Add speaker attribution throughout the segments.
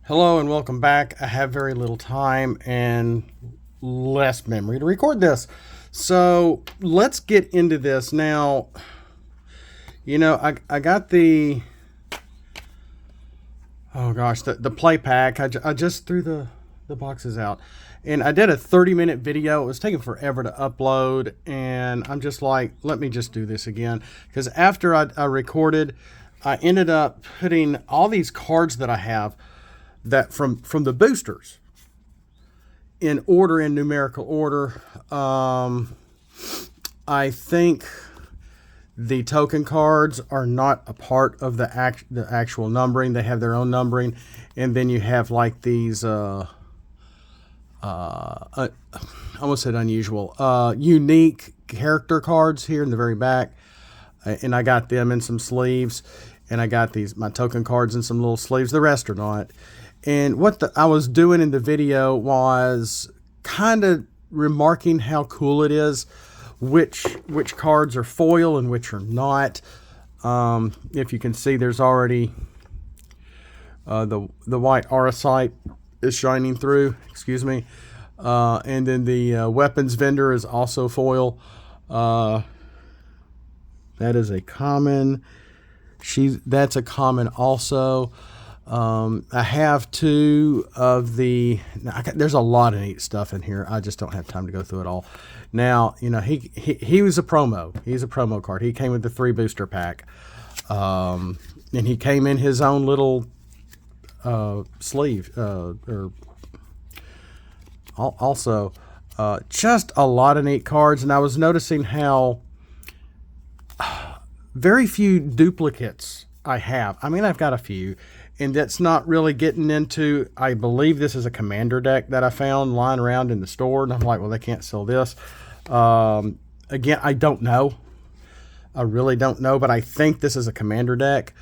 Speaker 1: Hello and welcome back. I have very little time and less memory to record this. So let's get into this. Now, I got the play pack. I just threw the boxes out. And I did a 30-minute video. It was taking forever to upload. And I'm just like, let me just do this again. Because after I recorded, I ended up putting all these cards that I have that from the boosters in order, in numerical order. I think the token cards are not a part of the actual numbering. They have their own numbering, and then you have like these I almost said unusual, unique character cards here in the very back, and I got them in some sleeves, and I got my token cards in some little sleeves. The rest are not. And what I was doing in the video was kind of remarking how cool it is, which cards are foil and which are not. If you can see, there's already the white Arasite is shining through. Excuse me. And then the weapons vendor is also foil. That is a common. That's a common also. I have two of there's a lot of neat stuff in here. I just don't have time to go through it all. Now, he was a promo. He's a promo card. He came with the 3 booster pack. And he came in his own little sleeve. Also, just a lot of neat cards. And I was noticing how very few duplicates I have. I mean, I've got a few. And that's not really getting into, I believe this is a commander deck that I found lying around in the store. And I'm like, well, they can't sell this. Again, I don't know. I really don't know, but I think this is a commander deck.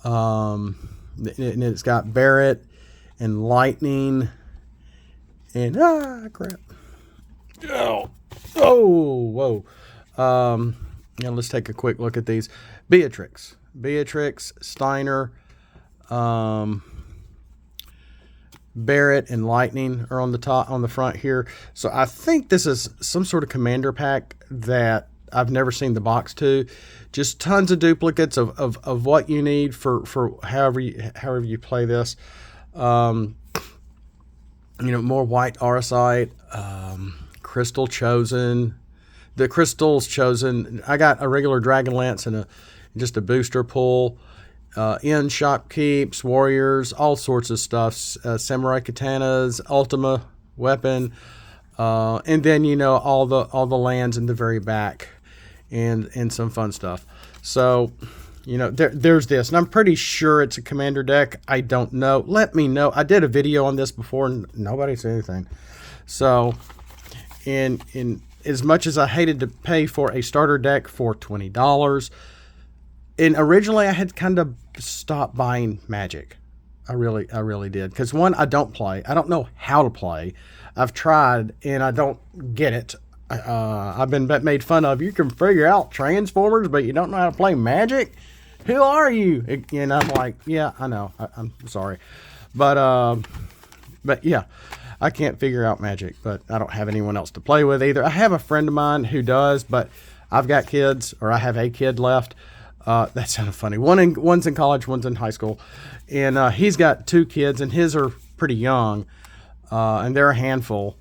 Speaker 1: And it's got Barrett and Lightning and, crap. Whoa. Now let's take a quick look at these. Beatrix, Steiner, Barrett and Lightning are on the front here. So I think this is some sort of commander pack that I've never seen the box to. Just tons of duplicates of what you need for however you play this. More white Arasite, Crystal Chosen. The Crystal's Chosen. I got a regular Dragonlance and just a booster pull. In Shopkeeps, Warriors, all sorts of stuff. Samurai Katanas, Ultima Weapon, and then all the lands in the very back, and some fun stuff. So, there's this, and I'm pretty sure it's a commander deck. I don't know. Let me know. I did a video on this before, and nobody said anything. So, in as much as I hated to pay for a starter deck for $20. And originally I had kind of stopped buying Magic. I really did. Because one, I don't play. I don't know how to play. I've tried and I don't get it. I've been made fun of. You can figure out Transformers, but you don't know how to play Magic? Who are you? And I'm like, yeah, I know. I'm sorry. But yeah, I can't figure out Magic, but I don't have anyone else to play with either. I have a friend of mine who does, but I've got kids, or I have a kid left. That sounded funny. One's in college, one's in high school, and he's got 2 kids, and his are pretty young, and they're a handful.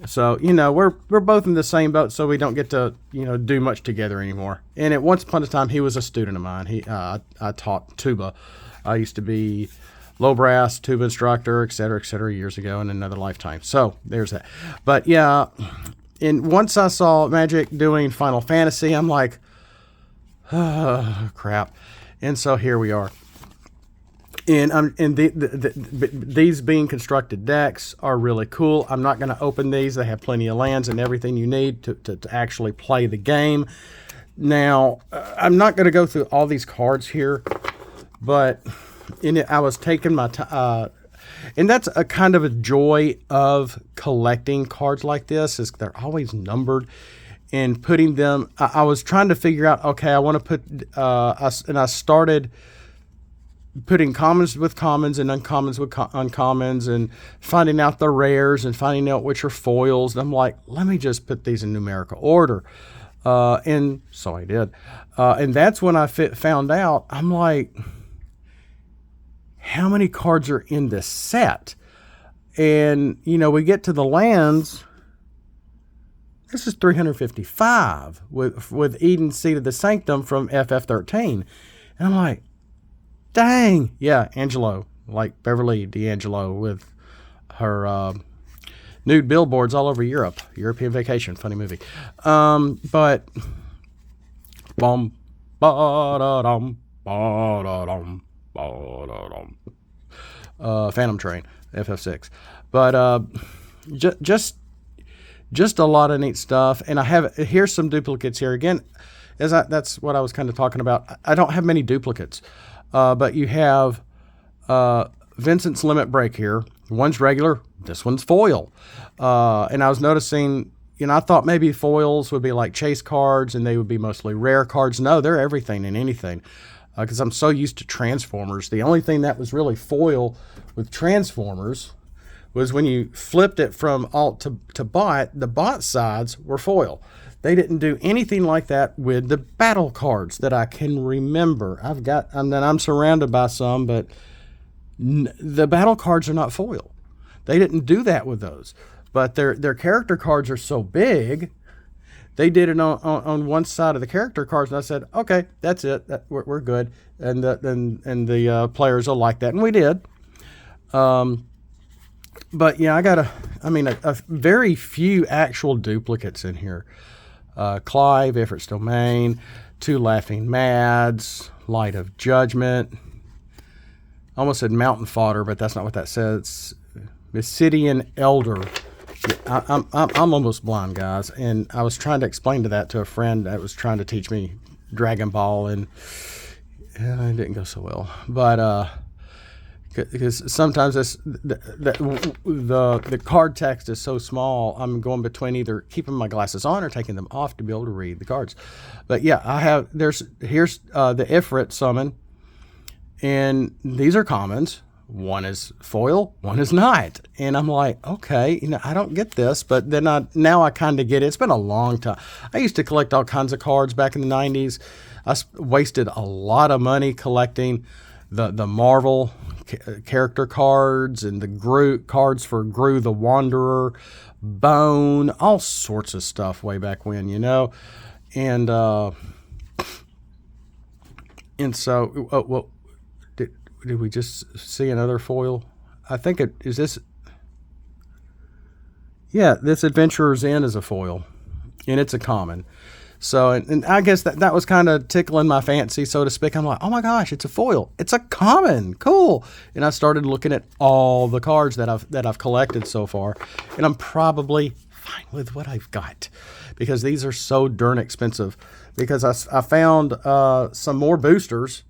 Speaker 1: So we're both in the same boat, so we don't get to do much together anymore. And at once upon a time, he was a student of mine. I taught tuba. I used to be low brass tuba instructor, et cetera, years ago in another lifetime. So there's that. But yeah, and once I saw Magic doing Final Fantasy, I'm like, oh, crap. And so here we are. And these being constructed decks are really cool. I'm not going to open these. They have plenty of lands and everything you need to actually play the game. Now, I'm not going to go through all these cards here, but I was taking my time. And that's a kind of a joy of collecting cards like this, is they're always numbered. And putting them, I was trying to figure out, okay, I want to put, and I started putting commons with commons and uncommons with uncommons, and finding out the rares and finding out which are foils. And I'm like, let me just put these in numerical order. And so I did. And that's when I found out, I'm like, how many cards are in this set? And, we get to the lands. This is 355 with Eden Seat of the Sanctum from FF13. And I'm like, dang. Yeah, Angelo, like Beverly D'Angelo with her nude billboards all over Europe. European Vacation, funny movie. But bum ba-da-dum ba-da-dum ba-da-dum. Phantom Train, FF6. But just a lot of neat stuff. And here's some duplicates here again. That's what I was kind of talking about. I don't have many duplicates, but you have Vincent's Limit Break here. One's regular, this one's foil. And I was noticing, I thought maybe foils would be like chase cards and they would be mostly rare cards. No, they're everything and anything. Because I'm so used to Transformers. The only thing that was really foil with Transformers was when you flipped it from alt to bot, the bot sides were foil. They didn't do anything like that with the battle cards that I can remember. I'm surrounded by some, but the battle cards are not foil. They didn't do that with those. But their character cards are so big, they did it on one side of the character cards, and I said, okay, that's it. We're good. And the players will like that, and we did. But yeah, I got a very few actual duplicates in here. Clive, Ifrit's Domain, 2 Laughing Mads, Light of Judgment. I almost said Mountain Fodder, but that's not what that says. Mysidian Elder. I'm almost blind, guys, and I was trying to explain that to a friend that was trying to teach me Dragon Ball, and it didn't go so well. But because sometimes the card text is so small, I'm going between either keeping my glasses on or taking them off to be able to read the cards. But yeah, here's the Ifrit summon, and these are commons. One is foil, one is not. And I'm like, okay, I don't get this, but then now I kind of get it. It's been a long time. I used to collect all kinds of cards back in the 90s. I wasted a lot of money collecting the Marvel character cards and the Groot cards for Gru the Wanderer, Bone, all sorts of stuff way back when, And so, did we just see another foil? I think this Adventurer's End is a foil, and it's a common. So, and I guess that was kind of tickling my fancy, so to speak. I'm like, oh my gosh, it's a foil. It's a common. Cool. And I started looking at all the cards that I've collected so far, and I'm probably fine with what I've got because these are so darn expensive. Because I found some more boosters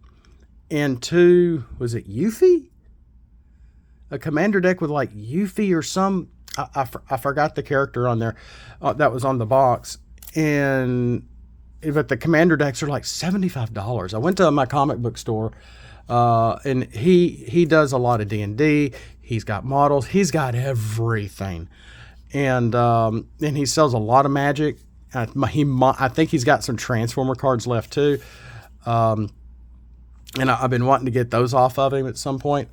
Speaker 1: and 2, was it Yuffie? A commander deck with like Yuffie or some, I forgot the character on there that was on the box. But the commander decks are like $75. I went to my comic book store, and he does a lot of D&D. He's got models. He's got everything. And he sells a lot of Magic. I think he's got some Transformer cards left too. And I've been wanting to get those off of him at some point.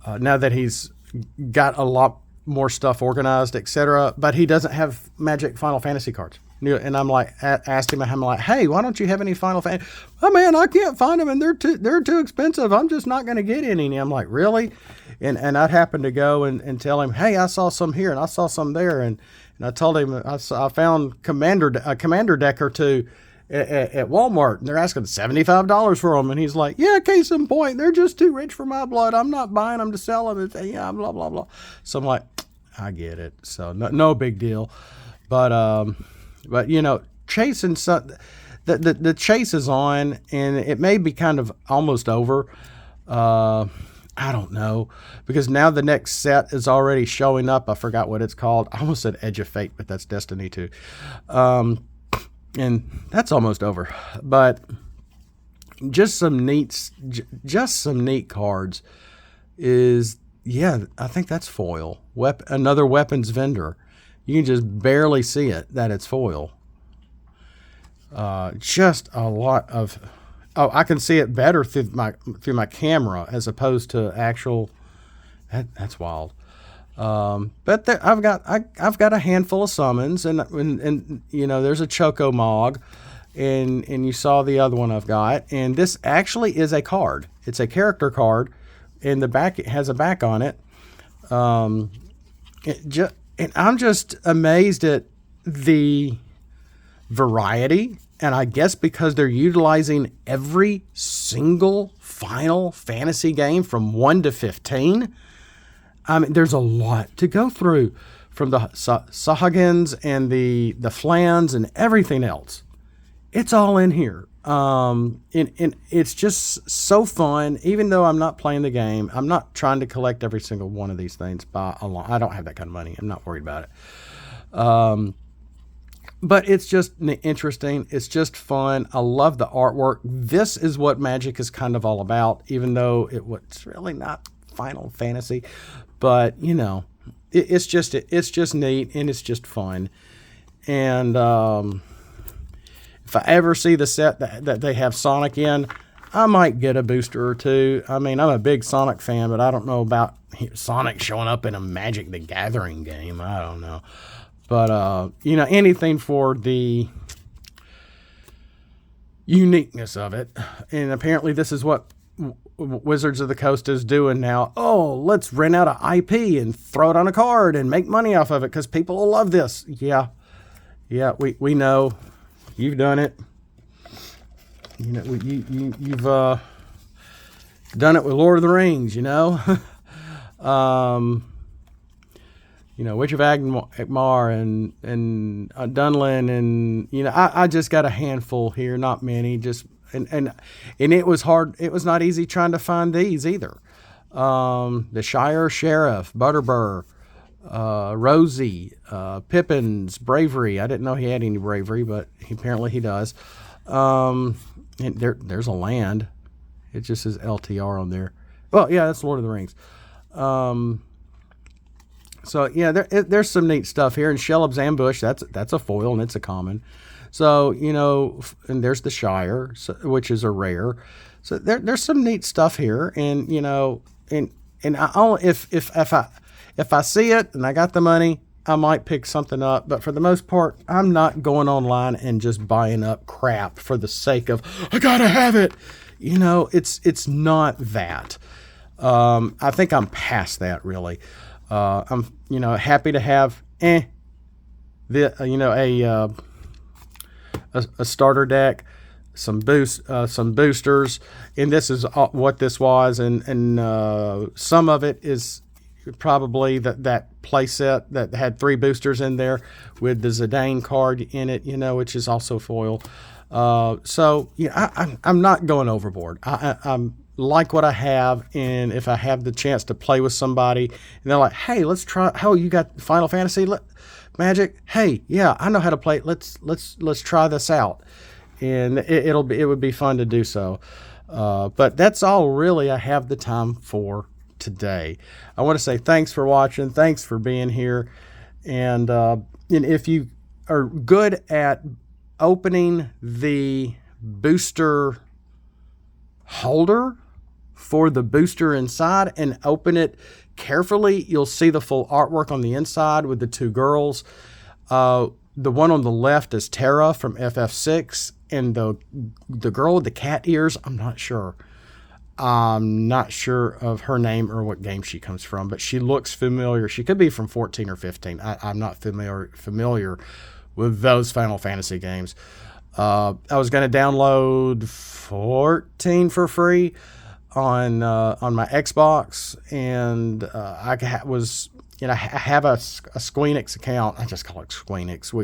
Speaker 1: Now that he's got a lot more stuff organized, etc. But he doesn't have Magic Final Fantasy cards. And I'm like, asked him, I'm like, hey, why don't you have any Final Fantasy? Oh man, I can't find them, and they're too expensive. I'm just not going to get any. And I'm like, really? And I'd happen to go and tell him, hey, I saw some here and I saw some there, and I told him I found a commander deck or 2 at Walmart, and they're asking $75 for them. And he's like, yeah, case in point, they're just too rich for my blood. I'm not buying them to sell them. It's, yeah, blah, blah, blah. So I'm like, I get it. So no big deal. But chasing the chase is on, and it may be kind of almost over. I don't know, because now the next set is already showing up. I forgot what it's called. I almost said Edge of Fate, but that's Destiny 2. And that's almost over. But just some just some neat cards. I think that's foil. Another weapons vendor. You can just barely see it that it's foil. Just a lot of. Oh, I can see it better through my camera as opposed to actual. That's wild. But I've got a handful of summons, and there's a Choco Mog, and you saw the other one I've got, and this actually is a card. It's a character card, and it has a back on it. And I'm just amazed at the variety, and I guess because they're utilizing every single Final Fantasy game from 1 to 15. I mean, there's a lot to go through, from the Sahagins and the Flans and everything else. It's all in here. And it's just so fun. Even though I'm not playing the game, I'm not trying to collect every single one of these things by a lot. I don't have that kind of money. I'm not worried about it. But it's just interesting. It's just fun. I love the artwork. This is what Magic is kind of all about, even though it's really not Final Fantasy. But, it's just neat, and it's just fun. And if I ever see the set that they have Sonic in, I might get a booster or two. I mean, I'm a big Sonic fan, but I don't know about Sonic showing up in a Magic the Gathering game. I don't know. But, anything for the uniqueness of it. And apparently this is what Wizards of the Coast is doing now. Oh, let's rent out an IP and throw it on a card and make money off of it because people will love this. Yeah, we know. You've done it. You've done it with Lord of the Rings, Witch of Agmar and Dunlin, and I just got a handful here, not many, just and it was hard. It was not easy trying to find these either. The Shire Sheriff, Butterbur, Rosie, Pippin's Bravery. I didn't know he had any bravery, but apparently he does. And there's a land. It just says LTR on there. Well, yeah, that's Lord of the Rings. So yeah, there's some neat stuff here. And Shelob's Ambush, that's a foil, and it's a common. So, and there's the Shire, which is a rare. So there's some neat stuff here. And, and I only, if I see it and I got the money, I might pick something up. But for the most part, I'm not going online and just buying up crap for the sake of, I gotta have it. It's not that. I think I'm past that, really. I'm, happy to have, a starter deck, some boosters, and this is what this was, and some of it is probably that play set that had 3 boosters in there with the Zidane card in it, which is also foil. So I'm not going overboard. I'm like what I have, and if I have the chance to play with somebody, and they're like, "Hey, let's try. Oh, you got Final Fantasy Magic? Hey, yeah, I know how to play. Let's try this out." And it would be fun to do so. But that's all really I have the time for today. I want to say thanks for watching. Thanks for being here. And if you are good at opening the booster holder for the booster inside and open it carefully, you'll see the full artwork on the inside with the 2 girls. The one on the left is Terra from FF6, and the girl with the cat ears, I'm not sure. I'm not sure of her name or what game she comes from, but she looks familiar. She could be from 14 or 15. I'm not familiar with those Final Fantasy games. I was going to download 14 for free on my Xbox, and I have a Squeenix account. I just call it Squeenix.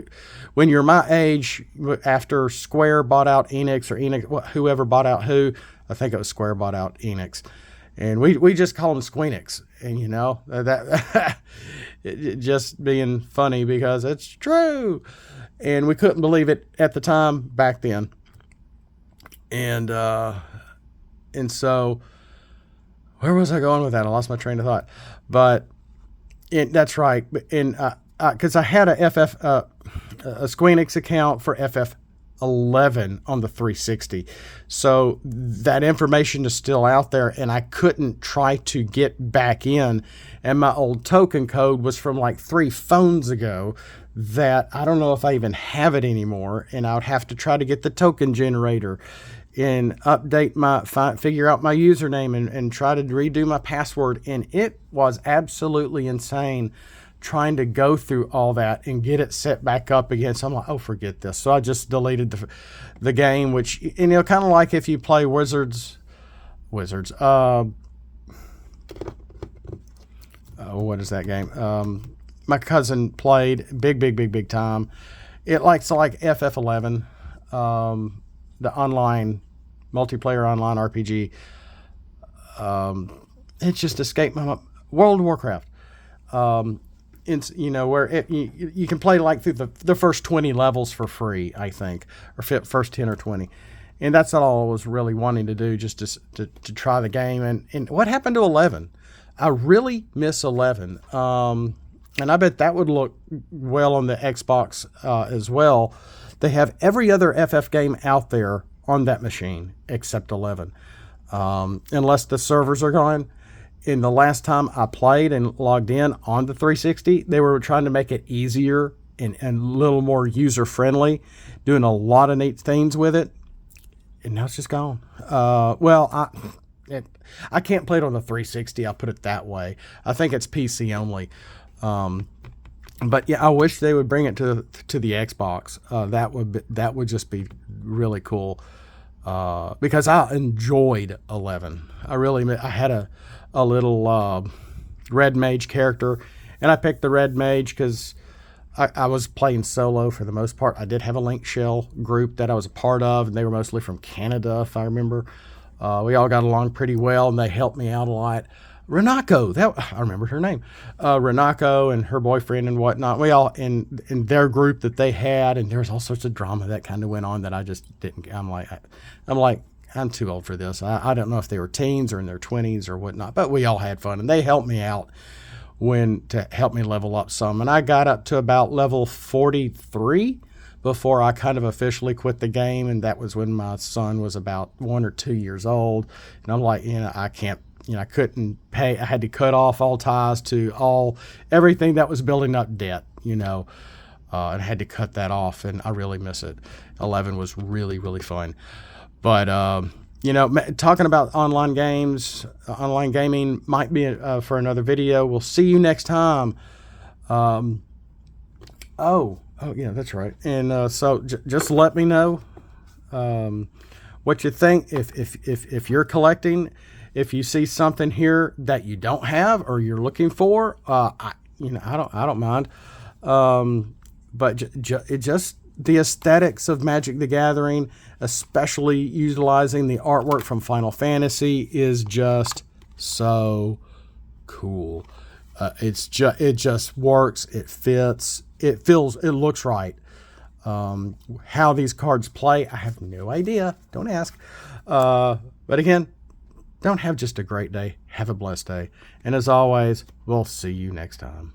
Speaker 1: When you're my age, after Square bought out Enix, or Enix, whoever bought out who, I think it was Square bought out Enix, and we just call them Squeenix. And that just being funny because it's true, and we couldn't believe it at the time back then. And so where was I going with that? I lost my train of thought. But that's right. And because I had a Squeenix account for FF11 on the 360, so that information is still out there, and I couldn't try to get back in. And my old token code was from like 3 phones ago that I don't know if I even have it anymore, and I would have to try to get the token generator and update figure out my username and try to redo my password. And it was absolutely insane trying to go through all that and get it set back up again. So I'm like, oh, forget this. So I just deleted the game, which, kind of like if you play Wizards, what is that game? My cousin played big time. It likes like FF11, the online multiplayer online RPG. It's just escaped my World of Warcraft. Where you can play like through the first 20 levels for free, I think, or first 10 or 20. And that's all I was really wanting to do, just to try the game. And what happened to 11? I really miss 11. And I bet that would look well on the Xbox as well. They have every other FF game out there on that machine except 11, unless the servers are gone. And the last time I played and logged in on the 360, they were trying to make it easier and a little more user-friendly, doing a lot of neat things with it. And now it's just gone. I can't play it on the 360. I'll put it that way. I think it's PC only. But yeah, I wish they would bring it to the Xbox. That would just be really cool. Because I enjoyed 11. I had a little red mage character, and I picked the red mage because I was playing solo for the most part. I did have a Link Shell group that I was a part of, and they were mostly from Canada, if I remember. We all got along pretty well, and they helped me out a lot. Renako, I remember her name. Renako and her boyfriend and whatnot. We all in their group that they had, and there was all sorts of drama that kind of went on that I just didn't. I'm like, I'm too old for this. I don't know if they were teens or in their 20s or whatnot, but we all had fun, and they helped me out to help me level up some. And I got up to about level 43 before I kind of officially quit the game, and that was when my son was about 1 or 2 years old. And I'm like, I can't. I couldn't pay. I had to cut off all ties to everything that was building up debt, and I had to cut that off, and I really miss it. 11 was really, really fun. But, talking about online games, online gaming might be for another video. We'll see you next time. Yeah, that's right. And so just let me know what you think. If you're collecting, if you see something here that you don't have or you're looking for, I don't mind. But it just the aesthetics of Magic the Gathering, especially utilizing the artwork from Final Fantasy, is just so cool. It just works. It fits. It looks right. How these cards play, I have no idea. Don't ask. But again, don't have just a great day. Have a blessed day. And as always, we'll see you next time.